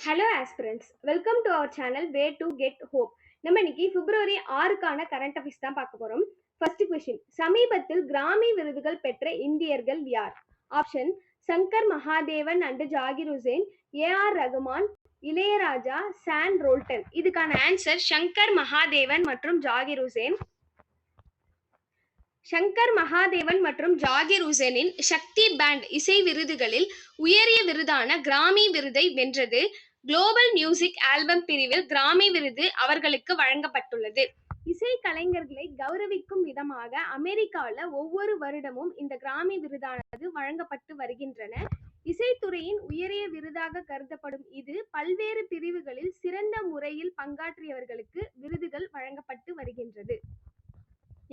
Hello aspirants, welcome to our channel way to get hope. நம்ம இன்னைக்கு பிப்ரவரி 6க்கான current affairs தான் பார்க்க போறோம். ஃபர்ஸ்ட் கொஸ்டின், சமீபத்தில் கிராமி விருதுகள் பெற்ற இந்தியர்கள் யார்? Option Shankar Mahadevan and Zakir Hussain, A R Rahman, Ilaiyaraaja, Sean Roldan. இதுக்கான ஆன்சர் சங்கர் மகாதேவன் மற்றும் ஜாகிர் ஹுசேன். சங்கர் மகாதேவன் மற்றும் ஜாகிர் ஹுசேனின் சக்தி பேண்ட் இசை விருதுகளில் உயரிய விருதான கிராமி விருதை வென்றது. குளோபல் மியூசிக் ஆல்பம் பிரிவில் கிராமி விருது அவர்களுக்கு வழங்கப்பட்டுள்ளது. இசை கலைஞர்களை கௌரவிக்கும் விதமாக அமெரிக்காவில் ஒவ்வொரு வருடமும் இந்த கிராமி விருதானது வழங்கப்பட்டு வருகின்றன. இசைத்துறையின் உயரிய விருதாக கருதப்படும் இது பல்வேறு பிரிவுகளில் சிறந்த முறையில் பங்காற்றியவர்களுக்கு விருதுகள் வழங்கப்பட்டு வருகின்றது.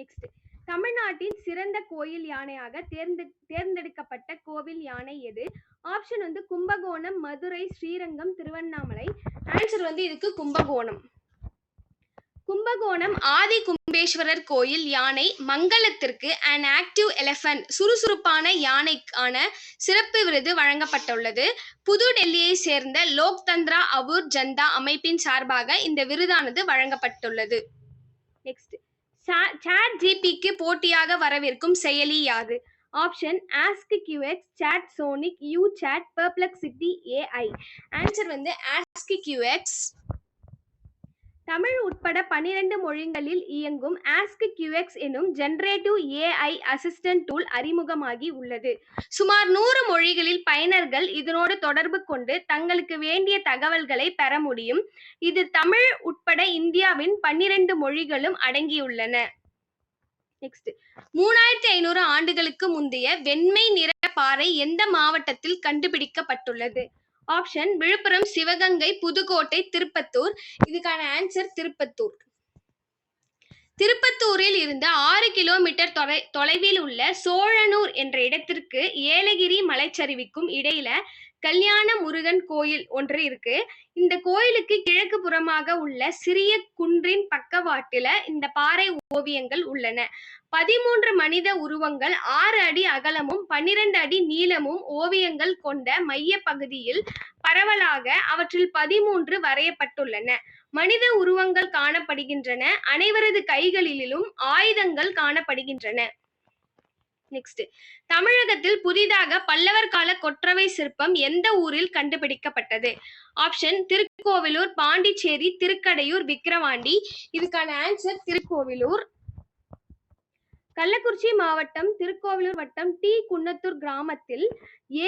நெக்ஸ்ட், தமிழ்நாட்டின் சிறந்த கோயில் யானையாக தேர்ந்தெடுக்கப்பட்ட கோவில் யானை எது? ஆப்ஷன் கும்பகோணம், மதுரை, ஸ்ரீரங்கம், திருவண்ணாமலை. ஆன்சர் இதுக்கு கும்பகோணம். கும்பகோணம் ஆதி கும்பேஸ்வரர் கோயில் யானை மங்களத்திற்கு அன் ஆக்டிவ் எலிஃபண்ட் சுறுசுறுப்பான யானைக்கான சிறப்பு விருது வழங்கப்பட்டுள்ளது. புது டெல்லியை சேர்ந்த லோக் தந்திரா அபூர் ஜந்தா அமைப்பின் சார்பாக இந்த விருதானது வழங்கப்பட்டுள்ளது. நெக்ஸ்ட், சாட் ஜிபிக்கு போட்டியாக வரவிருக்கும் செயலி யாது? Option Ask Q X, Chatsonic, YouChat, Perplexity, AI. Answer Ask Q X. Tamil உட்பட 12 மொழிகளில் இயங்கும் ஆஸ்க் கியூஎக்ஸ் எனும் ஜெனரேட்டிவ் ஏஐ அசிஸ்டன்ட் டூல் அறிமுகமாகி உள்ளது. சுமார் 100 மொழிகளில் பயனர்கள் இதனோடு தொடர்பு கொண்டு தங்களுக்கு வேண்டிய தகவல்களை பெற முடியும். இது தமிழ் உட்பட இந்தியாவின் 12 மொழிகளும் அடங்கியுள்ளன. நெக்ஸ்ட், 3500 ஆண்டுகளுக்கு முந்தைய வெண்மை நிற பாறை எந்த மாவட்டத்தில் கண்டுபிடிக்கப்பட்டுள்ளது? ஆப்ஷன் விழுப்புரம், சிவகங்கை, புதுக்கோட்டை, திருப்பத்தூர். இதுக்கான ஆன்சர் திருப்பத்தூர். திருப்பத்தூரில் இருந்து 6 கிலோமீட்டர் தொலைவில் உள்ள சோழனூர் என்ற இடத்திற்கு ஏலகிரி மலைச்சரிவுக்கும் இடையில கல்யாண முருகன் கோயில் ஒன்று இருக்கு. இந்த கோயிலுக்கு கிழக்கு புறமாக உள்ள சிறிய குன்றின் பக்கவாட்டில இந்த பாறை ஓவியங்கள் உள்ளன. 13 மனித உருவங்கள் 6 அடி அகலமும் 12 அடி நீளமும் ஓவியங்கள் கொண்ட மைய பகுதியில் பரவலாக அவற்றில் 13 வரையப்பட்டுள்ளன. மனித உருவங்கள் காணப்படுகின்றன. அனைவரது கைகளிலும் ஆயுதங்கள் காணப்படுகின்றன. நெக்ஸ்ட், தமிழகத்தில் புதிதாக பல்லவர் கால கொற்றவை சிற்பம் எந்த ஊரில் கண்டுபிடிக்கப்பட்டது? ஆப்ஷன் திருக்கோவிலூர், பாண்டிச்சேரி, திருக்கடையூர், விக்கிரவாண்டி. இதுக்கான ஆன்சர் திருக்கோவிலூர். கள்ளக்குறிச்சி மாவட்டம் திருக்கோவிலூர் வட்டம் டி குன்னத்தூர் கிராமத்தில்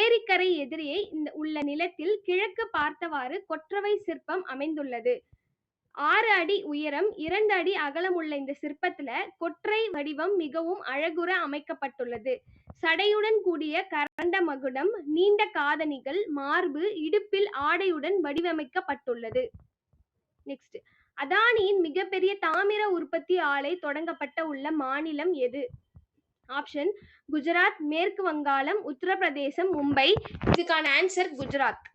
ஏரிக்கரை எதிரே உள்ள நிலத்தில் கிழக்கு பார்த்தவாறு கொற்றவை சிற்பம் அமைந்துள்ளது. 6 அடி உயரம், 2 அடி அகலம் உள்ள இந்த சிற்பத்துல கொற்றை வடிவம் மிகவும் அழகுற அமைக்கப்பட்டுள்ளது. சடையுடன் கூடிய கரண்ட மகுடம், நீண்ட காதணிகள், மார்பு, இடுப்பில் ஆடையுடன் வடிவமைக்கப்பட்டுள்ளது. நெக்ஸ்ட், அதானியின் மிகப்பெரிய தாமிர உற்பத்தி ஆலை தொடங்கப்பட்ட உள்ள மாநிலம் எது? ஆப்ஷன் குஜராத், மேற்கு வங்காளம், உத்தரப்பிரதேசம், மும்பை. இதுக்கான ஆன்சர் குஜராத்.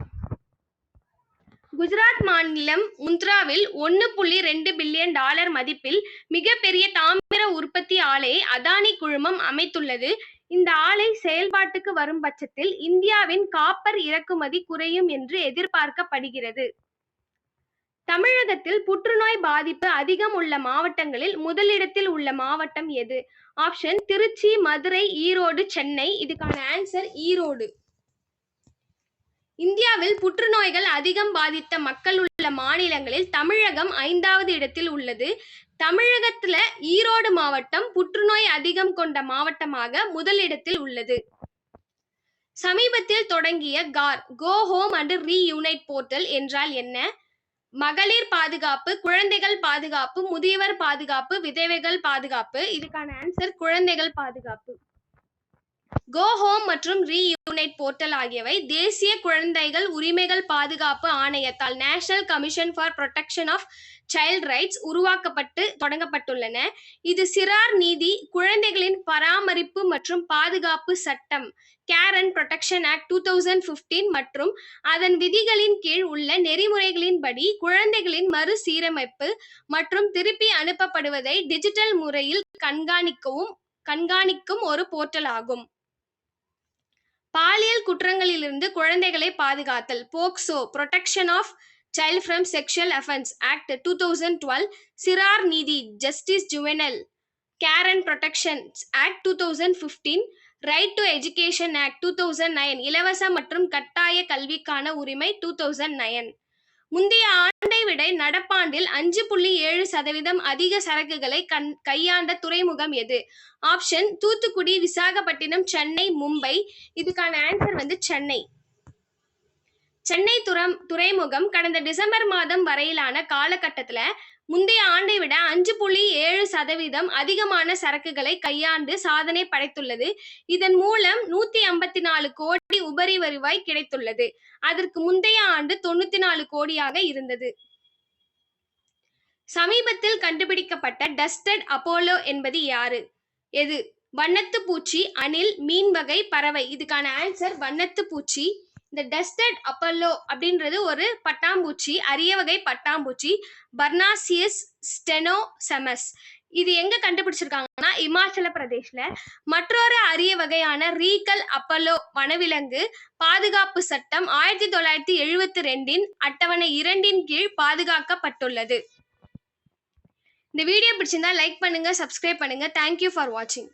குஜராத் மாநிலம் முந்த்ராவில் $1.2 பில்லியன் மதிப்பில் மிகப்பெரிய தாமிர உற்பத்தி ஆலையை அதானி குழுமம் அமைத்துள்ளது. இந்த ஆலை செயல்பாட்டுக்கு வரும் பட்சத்தில் இந்தியாவின் காப்பர் இறக்குமதி குறையும் என்று எதிர்பார்க்கப்படுகிறது. தமிழகத்தில் புற்றுநோய் பாதிப்பு அதிகம் உள்ள மாவட்டங்களில் முதலிடத்தில் உள்ள மாவட்டம் எது? ஆப்ஷன் திருச்சி, மதுரை, ஈரோடு, சென்னை. இதுக்கான ஆன்சர் ஈரோடு. இந்தியாவில் புற்றுநோய்கள் அதிகம் பாதித்த மக்கள் உள்ள மாநிலங்களில் தமிழகம் 5வது இடத்தில் உள்ளது. தமிழகத்துல ஈரோடு மாவட்டம் புற்றுநோய் அதிகம் கொண்ட மாவட்டமாக முதலிடத்தில் உள்ளது. சமீபத்தில் தொடங்கிய go home and reunite portal என்றால் என்ன? மகளிர் பாதுகாப்பு, குழந்தைகள் பாதுகாப்பு, முதியவர் பாதுகாப்பு, விதவைகள் பாதுகாப்பு. இதுக்கான ஆன்சர் குழந்தைகள் பாதுகாப்பு. கோ ஹோம் மற்றும் ரீயூனைட் போர்ட்டல் ஆகியவை தேசிய குழந்தைகள் உரிமைகள் பாதுகாப்பு ஆணையத்தால் national commission for protection of child rights உருவாக்கப்பட்டு தொடங்கப்பட்டுள்ளன. இது சிறார் நீதி, குழந்தைகளின் பராமரிப்பு மற்றும் பாதுகாப்பு சட்டம் கேர் அண்ட் புரொடெக்ஷன் ஆக்ட் 2015 மற்றும் அதன் விதிகளின் கீழ் உள்ள நெறிமுறைகளின்படி குழந்தைகளின் மறுசீரமைப்பு மற்றும் திருப்பி அனுப்பப்படுவதை டிஜிட்டல் முறையில் கண்காணிக்கும் ஒரு போர்ட்டல் ஆகும். பாலியல் குற்றங்களிலிருந்து குழந்தைகளை பாதுகாத்தல் POCSO protection of child from sexual offence act 2012, சிறார் நீதி justice juvenile care and protection act 2015, right to education act 2009, இலவச மற்றும் கட்டாய கல்விக்கான உரிமை 2009. முந்தைய ஆண்டை விட நடப்பாண்டில் 5.7% அதிக சரக்குகளை கையாண்ட துறைமுகம் எது? ஆப்ஷன் தூத்துக்குடி, விசாகப்பட்டினம், சென்னை, மும்பை. இதுக்கான ஆன்சர் சென்னை. சென்னை துறைமுகம் கடந்த டிசம்பர் மாதம் வரையிலான காலகட்டத்துல முந்தைய ஆண்டை விட 5.7% அதிகமான சரக்குகளை கையாண்டு சாதனை படைத்துள்ளது. இதன் மூலம் 154 கோடி உபரி வருவாய் கிடைத்துள்ளது. அதற்கு முந்தைய ஆண்டு 94 கோடியாக இருந்தது. சமீபத்தில் கண்டுபிடிக்கப்பட்ட டஸ்டட் அப்போலோ என்பது யாரு? எது? வண்ணத்து பூச்சி, அணில், மீன் வகை, பறவை. இதுக்கான ஆன்சர் வண்ணத்து பூச்சி. இந்த டஸ்டட் அப்போலோ அப்படின்றது ஒரு பட்டாம்பூச்சி, அரிய வகை பட்டாம்பூச்சி, பர்னாசியஸ் ஸ்டெனோசெமஸ். இது எங்க கண்டுபிடிச்சிருக்காங்கன்னா இமாச்சல பிரதேஷ்ல. மற்றொரு அரிய வகையான ரீகல் அப்போலோ வனவிலங்கு பாதுகாப்பு சட்டம் 1972 அட்டவணை 2 கீழ் பாதுகாக்கப்பட்டுள்ளது. இந்த வீடியோ பிடிச்சிருந்தா லைக் பண்ணுங்க, சப்ஸ்கிரைப் பண்ணுங்க. தேங்க்யூ ஃபார் வாட்சிங்.